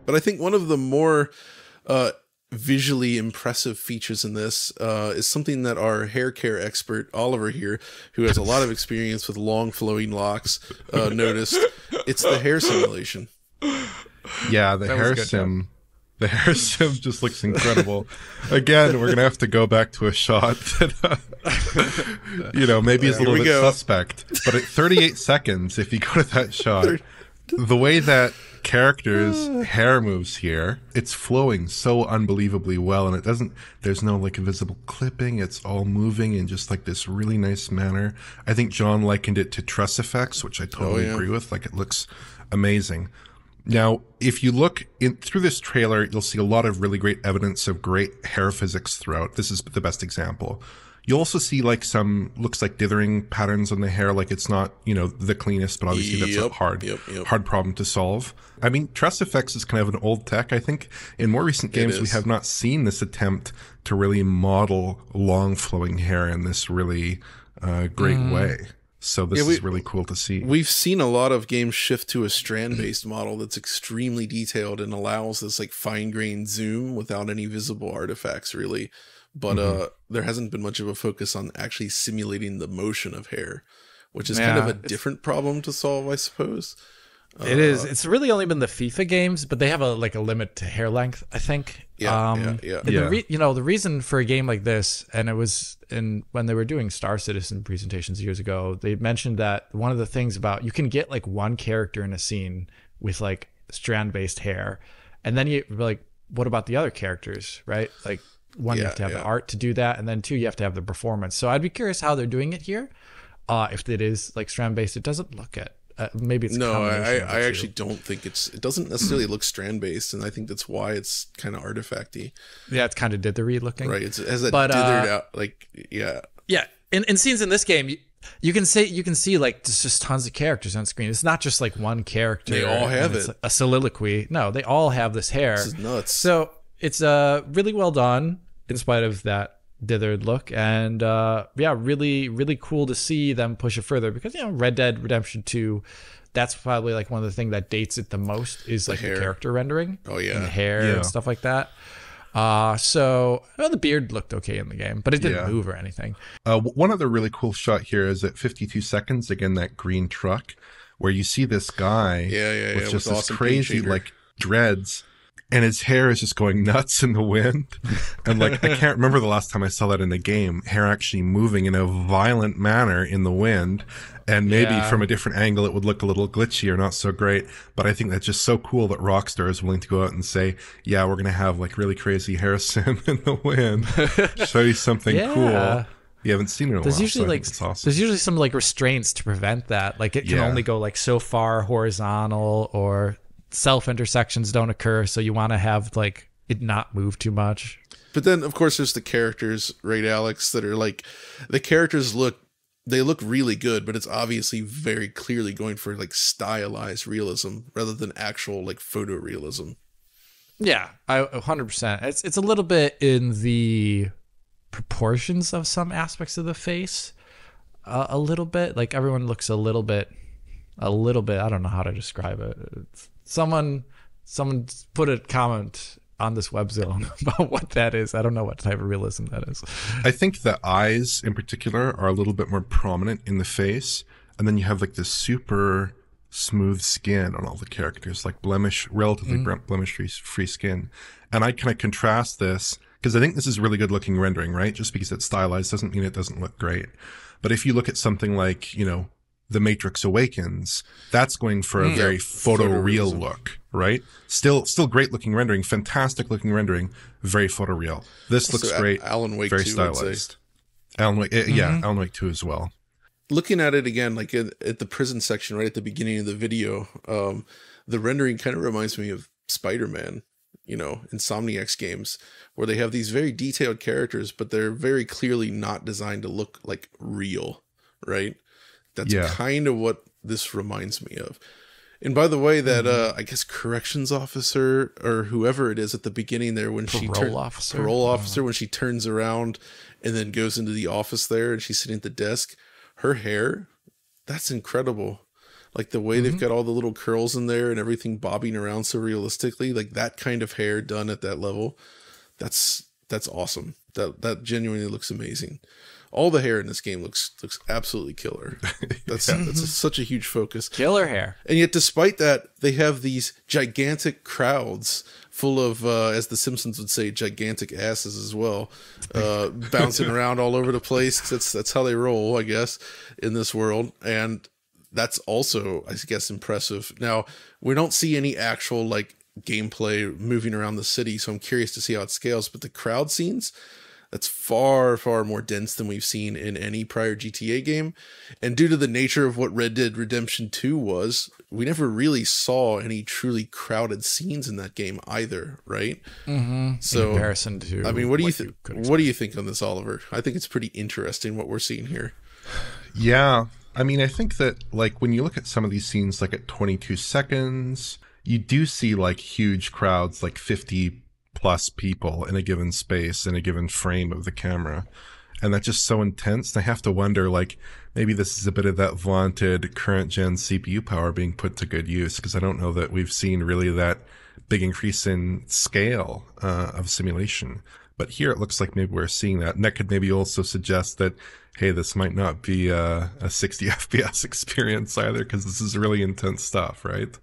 But I think one of the more visually impressive features in this is something that our hair care expert Oliver here, who has a lot of experience with long flowing locks, noticed. It's the hair simulation. Yeah, the hair sim. The hair sim just looks incredible. Again, we're going to have to go back to a shot that, maybe is a little bit suspect. But at 38 seconds, if you go to that shot, the way that character's hair moves here, it's flowing so unbelievably well. And there's no like visible clipping. It's all moving in just like this really nice manner. I think John likened it to truss effects, which I totally agree with. Like, it looks amazing. Now, if you look through this trailer, you'll see a lot of really great evidence of great hair physics throughout. This is the best example. You'll also see like some looks like dithering patterns on the hair. Like, it's not, the cleanest, but obviously that's a hard problem to solve. I mean, truss effects is kind of an old tech. I think in more recent games, we have not seen this attempt to really model long flowing hair in this really great way. So this is really cool to see. We've seen a lot of games shift to a strand-based model that's extremely detailed and allows this like fine-grained zoom without any visible artifacts, really. But there hasn't been much of a focus on actually simulating the motion of hair, which is kind of a different problem to solve, I suppose. It is. It's really only been the FIFA games, but they have a limit to hair length, I think. The reason for a game like this, and it was when they were doing Star Citizen presentations years ago, they mentioned that one of the things about you can get like one character in a scene with like strand-based hair, and then you like, what about the other characters, right? Like, one, you have to have the art to do that, and then two, you have to have the performance. So I'd be curious how they're doing it here. If it is like strand-based, it doesn't look at. Maybe it's I actually don't think it doesn't necessarily look strand-based, and I think that's why it's kind of artifacty. Yeah, it's kind of dithery looking. Right, it has that dithered out, like, Yeah, in scenes in this game, you can see like there's just tons of characters on screen. It's not just like one character. They all have it. A soliloquy. No, they all have this hair. This is nuts. So it's really well done in spite of that dithered look, and really, really cool to see them push it further, because Red Dead Redemption 2, that's probably like one of the things that dates it the most is like the character rendering. And the hair and stuff like that. So the beard looked okay in the game, but it didn't move or anything. One other really cool shot here is at 52 seconds, again, that green truck where you see this guy with just this crazy like dreads, and his hair is just going nuts in the wind. And like, I can't remember the last time I saw that in a game, hair actually moving in a violent manner in the wind. And maybe from a different angle, it would look a little glitchy or not so great. But I think that's just so cool that Rockstar is willing to go out and say, yeah, we're going to have like really crazy hair sim in the wind. Show you something cool. You haven't seen it in a while. Awesome. There's usually some like restraints to prevent that. Like, it can only go like so far horizontal, or self-intersections don't occur, so you want to have like it not move too much. But then of course there's the characters, right, Alex, that are like, the characters look really good, but it's obviously very clearly going for like stylized realism rather than actual like photorealism. Yeah, 100%. It's a little bit in the proportions of some aspects of the face, a little bit like everyone looks a little bit, I don't know how to describe it. Someone put a comment on this web zone about what that is. I don't know what type of realism that is. I think the eyes in particular are a little bit more prominent in the face, and then you have like this super smooth skin on all the characters, like relatively blemish-free skin. And I kind of contrast this, because I think this is really good looking rendering, right? Just because it's stylized doesn't mean it doesn't look great. But if you look at something like, The Matrix Awakens, that's going for a very photoreal look, right? Still great looking rendering, fantastic looking rendering, very photoreal. This looks great. Alan Wake very 2, stylized. Alan Wake, Alan Wake 2 as well. Looking at it again, like at the prison section right at the beginning of the video, the rendering kind of reminds me of Spider-Man, Insomniac's games, where they have these very detailed characters, but they're very clearly not designed to look like real, right? That's kind of what this reminds me of. And by the way, that I guess corrections officer or whoever it is at the beginning there, when parole officer, when she turns around and then goes into the office there and she's sitting at the desk, her hair, that's incredible. Like the way they've got all the little curls in there and everything bobbing around so realistically, like that kind of hair done at that level, that's awesome. That genuinely looks amazing. All the hair in this game looks absolutely killer. That's such a huge focus. Killer hair. And yet, despite that, they have these gigantic crowds full of, as the Simpsons would say, gigantic asses as well, bouncing around all over the place. That's how they roll, I guess, in this world. And that's also, I guess, impressive. Now, we don't see any actual like gameplay moving around the city, so I'm curious to see how it scales. But the crowd scenes, that's far, far more dense than we've seen in any prior GTA game. And due to the nature of what Red Dead Redemption 2 was, we never really saw any truly crowded scenes in that game either, right? Mm-hmm. So, in comparison to, I mean, what do you think on this, Oliver? I think it's pretty interesting what we're seeing here. Yeah. I mean, I think that, like, when you look at some of these scenes, like at 22 seconds, you do see, like, huge crowds, like 50 plus people in a given space, in a given frame of the camera. And that's just so intense. I have to wonder, like, maybe this is a bit of that vaunted current gen CPU power being put to good use, because I don't know that we've seen really that big increase in scale of simulation. But here it looks like maybe we're seeing that. And that could maybe also suggest that, hey, this might not be a 60 FPS experience either, because this is really intense stuff, right?